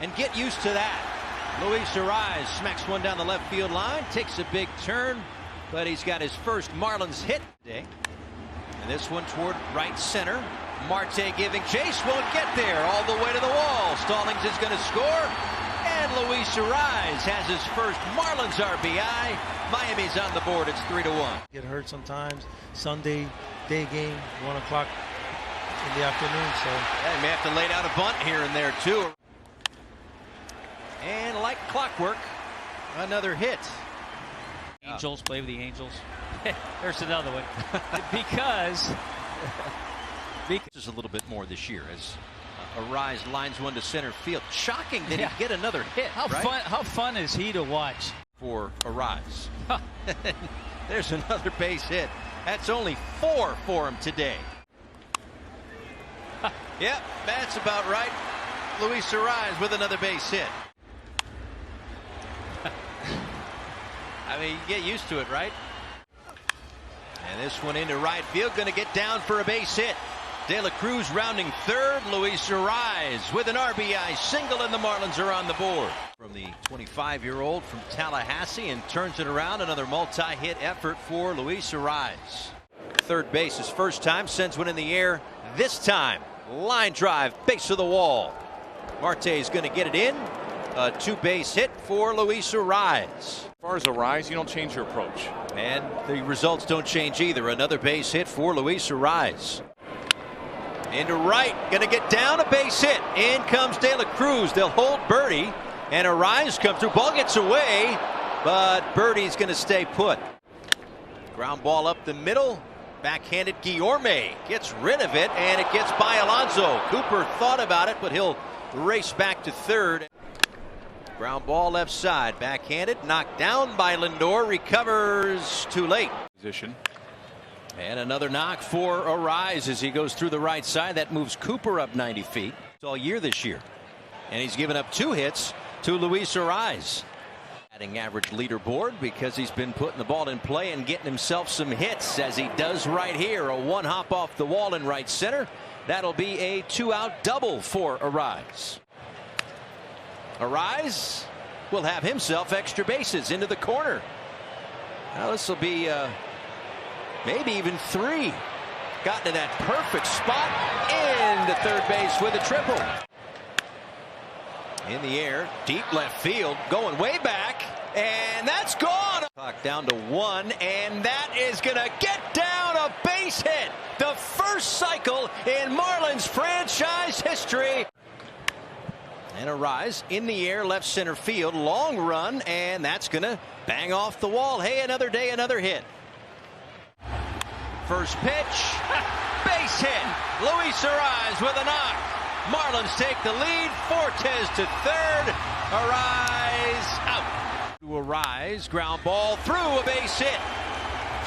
And get used to that. Luis Arraez smacks one down the left field line, takes a big turn, but he's got his first Marlins hit today. And this one toward right center. Marte giving chase, won't get there, all the way to the wall. Stallings is going to score, and Luis Arraez has his first Marlins RBI. Miami's on the board. It's 3-1. Get hurt sometimes. Sunday day game, 1 o'clock in the afternoon. So yeah, he may have to lay down a bunt here and there too. And like clockwork, another hit. Angels play with the Angels. There's another one. because just a little bit more this year as Arraez lines one to center field. Shocking that he get another hit. How fun is he to watch? For Arraez. There's another base hit. That's only 4 for him today. Yep, that's about right. Luis Arraez with another base hit. I mean, you get used to it, right? And this one into right field, going to get down for a base hit. De La Cruz rounding third. Luis Arraez with an RBI single, and the Marlins are on the board. From the 25-year-old from Tallahassee, and turns it around. Another multi-hit effort for Luis Arraez. Third base his first time, sends one in the air. This time, line drive, base of the wall. Marte is going to get it in. A 2-base hit for Luis Arraez. As far as Arraez, you don't change your approach. And the results don't change either. Another base hit for Luis Arraez. Into right, going to get down, a base hit. In comes De La Cruz. They'll hold Birdie, and Arraez comes through. Ball gets away, but Birdie's going to stay put. Ground ball up the middle. Backhanded Guillorme gets rid of it, and it gets by Alonso. Cooper thought about it, but he'll race back to third. Ground ball left side, backhanded, knocked down by Lindor, recovers too late. Position. And another knock for Arraez as he goes through the right side. That moves Cooper up 90 feet. It's all year this year. And he's given up 2 hits to Luis Arraez. Batting average leaderboard because he's been putting the ball in play and getting himself some hits, as he does right here. A 1-hop off the wall in right center. That'll be a 2-out double for Arraez. Arraez will have himself extra bases into the corner. Now this will be maybe even 3. Got to that perfect spot into third base with a triple. In the air, deep left field, going way back, and that's gone. Clock down to 1, and that is going to get down, a base hit. The first cycle in Marlins franchise history. And Arraez in the air, left center field, long run, and that's going to bang off the wall. Hey, another day, another hit. First pitch, base hit. Luis Arraez with a knock. Marlins take the lead. Fortes to third. Arraez out. To Arraez, ground ball through, a base hit.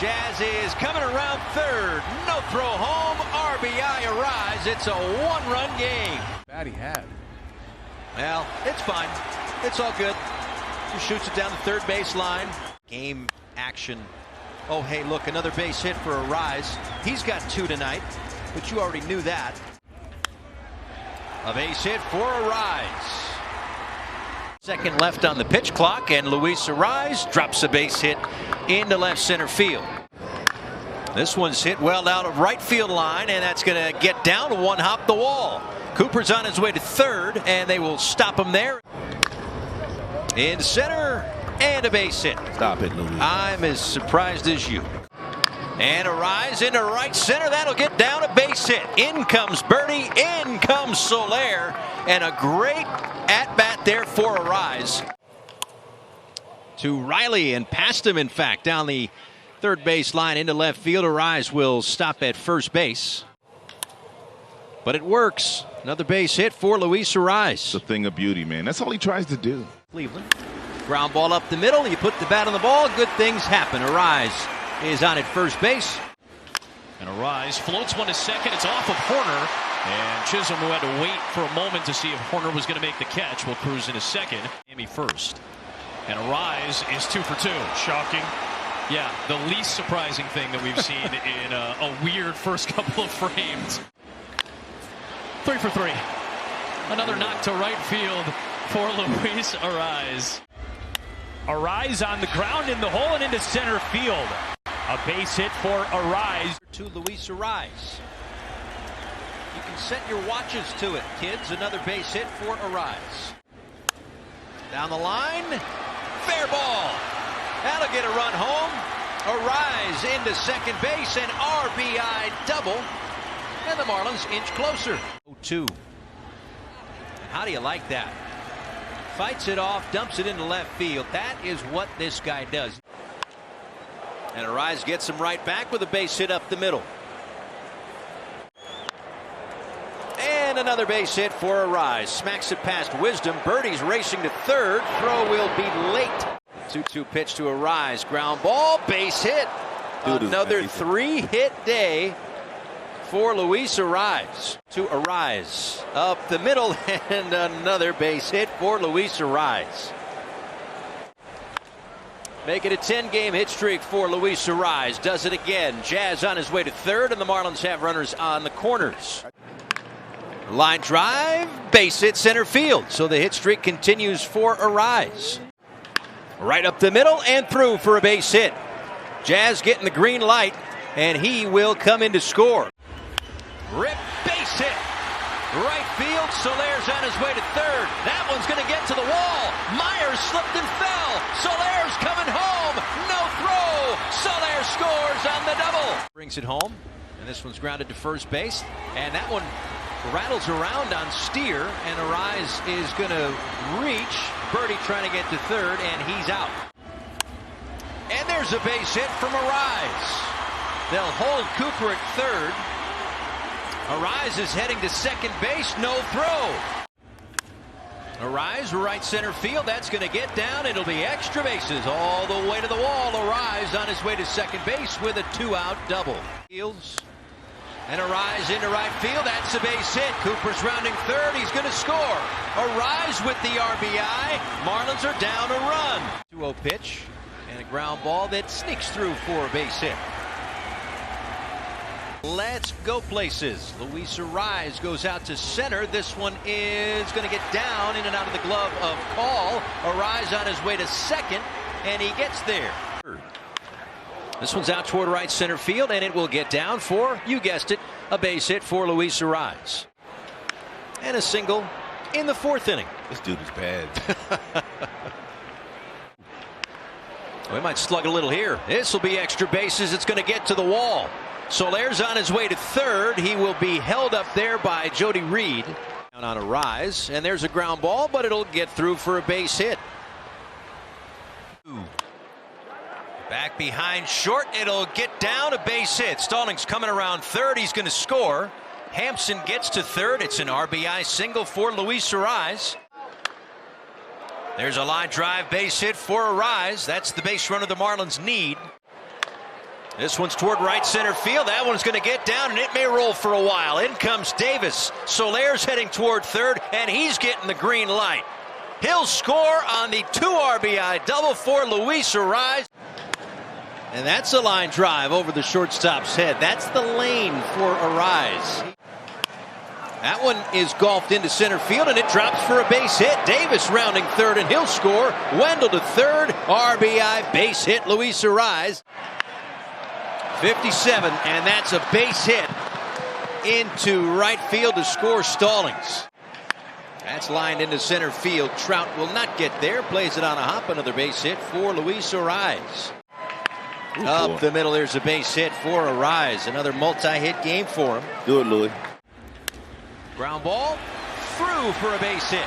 Jazz is coming around third. No throw home. RBI Arraez. It's a 1-run game. Bad he had. Well, it's fine. It's all good. He shoots it down the third base line. Game action. Oh, hey, look, another base hit for Arraez. He's got 2 tonight, but you already knew that. A base hit for Arraez. Second left on the pitch clock, and Luis Arraez drops a base hit into left center field. This one's hit well out of right field line, and that's going to get down to 1-hop the wall. Cooper's on his way to third, and they will stop him there. In center, and a base hit. Stop it, Luis. I'm as surprised as you. And Arraez into right center. That'll get down, a base hit. In comes Birdie, in comes Soler, and a great at-bat there for Arraez. To Riley, and past him, in fact, down the third base line into left field. Arraez will stop at first base. But it works. Another base hit for Luis Arraez. It's a thing of beauty, man. That's all he tries to do. Cleveland. Ground ball up the middle. You put the bat on the ball, good things happen. Arraez is on at first base. And Arraez floats one to second. It's off of Horner. And Chisholm, who had to wait for a moment to see if Horner was going to make the catch, will cruise into second. Miami first. And Arraez is 2 for 2. Shocking. Yeah, the least surprising thing that we've seen in a weird first couple of frames. 3 for 3. Another knock to right field for Luis Arraez. Arraez on the ground in the hole and into center field. A base hit for Arraez. To Luis Arraez. You can set your watches to it, kids. Another base hit for Arraez. Down the line. Fair ball. That'll get a run home. Arraez into second base, and RBI double. And the Marlins inch closer. 0-2. How do you like that? Fights it off, dumps it into left field. That is what this guy does. And Arraez gets him right back with a base hit up the middle. And another base hit for Arraez. Smacks it past Wisdom. Birdie's racing to third. Throw will be late. 2-2 pitch to Arraez. Ground ball, base hit. Another three-hit day for Luis Arraez. To Arraez. Up the middle, and another base hit for Luis Arraez. Make it a 10-game hit streak for Luis Arraez. Does it again. Jazz on his way to third, and the Marlins have runners on the corners. Line drive, base hit center field. So the hit streak continues for Arraez. Right up the middle and through for a base hit. Jazz getting the green light, and he will come in to score. Rip, base hit. Right field, Soler's on his way to third. That one's going to get to the wall. Myers slipped and fell. Soler's coming home. No throw. Soler scores on the double. Brings it home, and this one's grounded to first base. And that one rattles around on Steer, and Arraez is going to reach. Birdie trying to get to third, and he's out. And there's a base hit from Arraez. They'll hold Cooper at third. Arraez is heading to second base. No throw. Arraez right center field. That's going to get down. It'll be extra bases all the way to the wall. Arraez on his way to second base with a two-out double. Fields. And Arraez into right field. That's a base hit. Cooper's rounding third. He's going to score. Arraez with the RBI. Marlins are down a run. 2-0 pitch. And a ground ball that sneaks through for a base hit. Let's go places. Luis Arraez goes out to center. This one is going to get down in and out of the glove of Call. Arraez on his way to second, and he gets there. This one's out toward right center field, and it will get down for, you guessed it, a base hit for Luis Arraez. And a single in the fourth inning. This dude is bad. We might slug a little here. This will be extra bases. It's going to get to the wall. Soler's on his way to third. He will be held up there by Jody Reed. Down on Arraez, and there's a ground ball, but it'll get through for a base hit. Back behind short. It'll get down, a base hit. Stallings coming around third. He's going to score. Hampson gets to third. It's an RBI single for Luis Arraez. There's a line drive base hit for Arraez. That's the base runner the Marlins need. This one's toward right center field. That one's going to get down, and it may roll for a while. In comes Davis. Soler's heading toward third, and he's getting the green light. He'll score on the 2 RBI double for Luis Arraez. And that's a line drive over the shortstop's head. That's the lane for Arraez. That one is golfed into center field, and it drops for a base hit. Davis rounding third, and he'll score. Wendell to third. RBI base hit, Luis Arraez. 57, and that's a base hit into right field to score Stallings. That's lined into center field. Trout will not get there. Plays it on a hop. Another base hit for Luis Arraez. Up the middle, there's a base hit for Arraez. Another multi-hit game for him. Do it, Louis. Ground ball through for a base hit.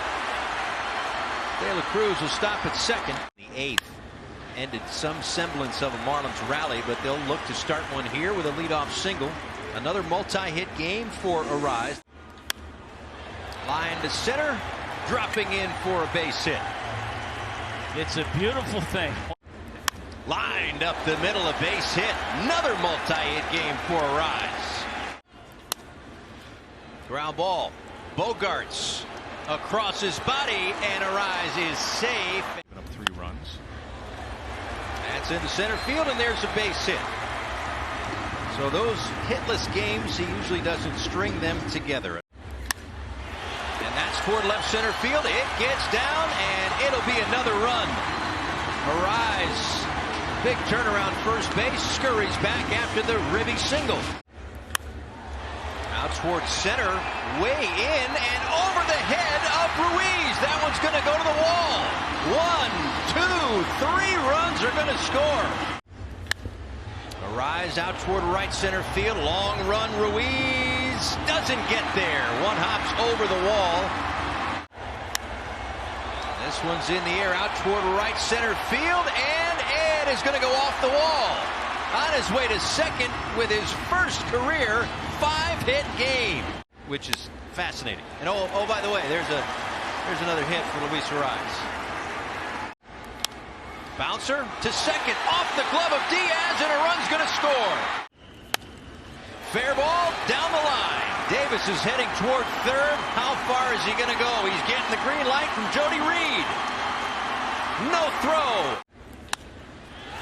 De La Cruz will stop at second. The 8th ended some semblance of a Marlins rally, but they'll look to start one here with a leadoff single. Another multi-hit game for Arraez. Line to center, dropping in for a base hit. It's a beautiful thing. Lined up the middle, a base hit. Another multi-hit game for Arraez. Ground ball. Bogarts across his body, and Arraez is safe. Up 3 runs. That's into center field, and there's a base hit. So those hitless games, he usually doesn't string them together. And That's toward left center field. It gets down, and it'll be another run. Arraez, big turnaround first base, scurries back after the ribby single. Out towards center, way in, and over the head of Ruiz. That one's going to go to the wall. 1, 2, 3 runs are going to score. Arraez out toward right center field. Long run, Ruiz doesn't get there. One hops over the wall. This one's in the air out toward right center field, and it is going to go off the wall. On his way to second with his first career 5-hit game, which is fascinating. And oh by the way, there's another hit for Luis Arraez. Bouncer to second, off the glove of Diaz, and a run's going to score. Fair ball down the line. Davis is heading toward third. How far is he going to go? He's getting the green light from Jody Reed. No throw.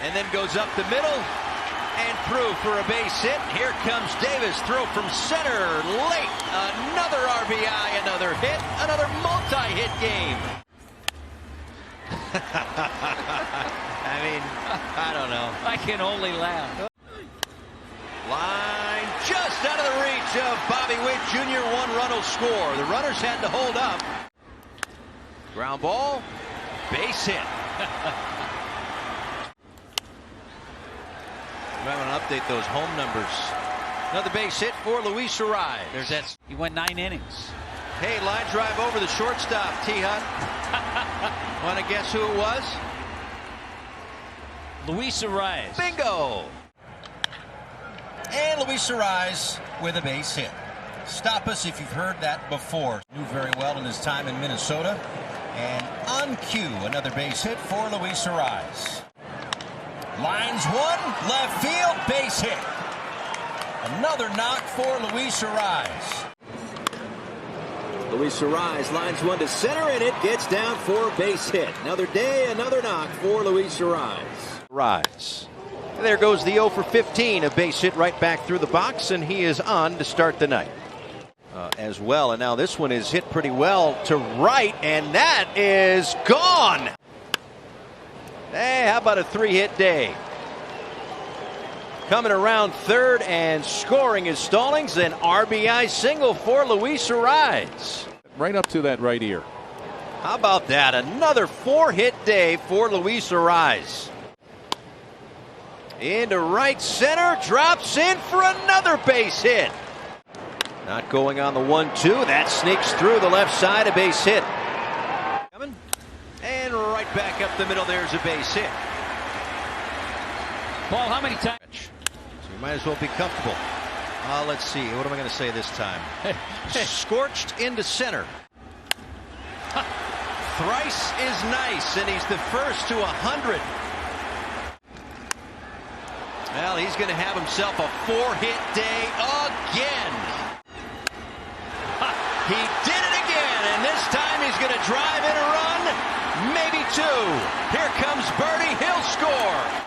And then goes up the middle and through for a base hit. Here comes Davis, throw from center, late. Another RBI, another hit, another multi-hit game. I mean, I don't know. I can only laugh. Line just out of the reach of Bobby Witt Jr. One run will score. The runners had to hold up. Ground ball, base hit. We might want to update those home numbers. Another base hit for Luis Arraez. There's that. He went 9 innings. Hey, line drive over the shortstop, T-Hut. Want to guess who it was? Luis Arraez. Bingo! And Luis Arraez with a base hit. Stop us if you've heard that before. Knew very well in his time in Minnesota. And on cue, another base hit for Luis Arraez. Lines one, left field, base hit. Another knock for Luis Arraez. Luis Arraez lines one to center, and it gets down for a base hit. Another day, another knock for Luis Arraez. There goes the 0 for 15, a base hit right back through the box, and he is on to start the night as well. And now this one is hit pretty well to right, and that is gone. Hey, how about a 3-hit day? Coming around third and scoring his Stallings, an RBI single for Luis Arraez. Right up to that right ear. How about that? Another 4-hit day for Luis Arraez. Into right center, drops in for another base hit. Not going on the 1-2. That sneaks through the left side, a base hit. Coming. And right back up the middle, there's a base hit. Paul, how many times? So we might as well be comfortable. Let's see. What am I going to say this time? Scorched into center. Thrice is nice, and he's the first to 100. Well, he's going to have himself a 4-hit day again. He did it again, and this time he's going to drive in a run, maybe 2. Here comes Birdie, he'll score.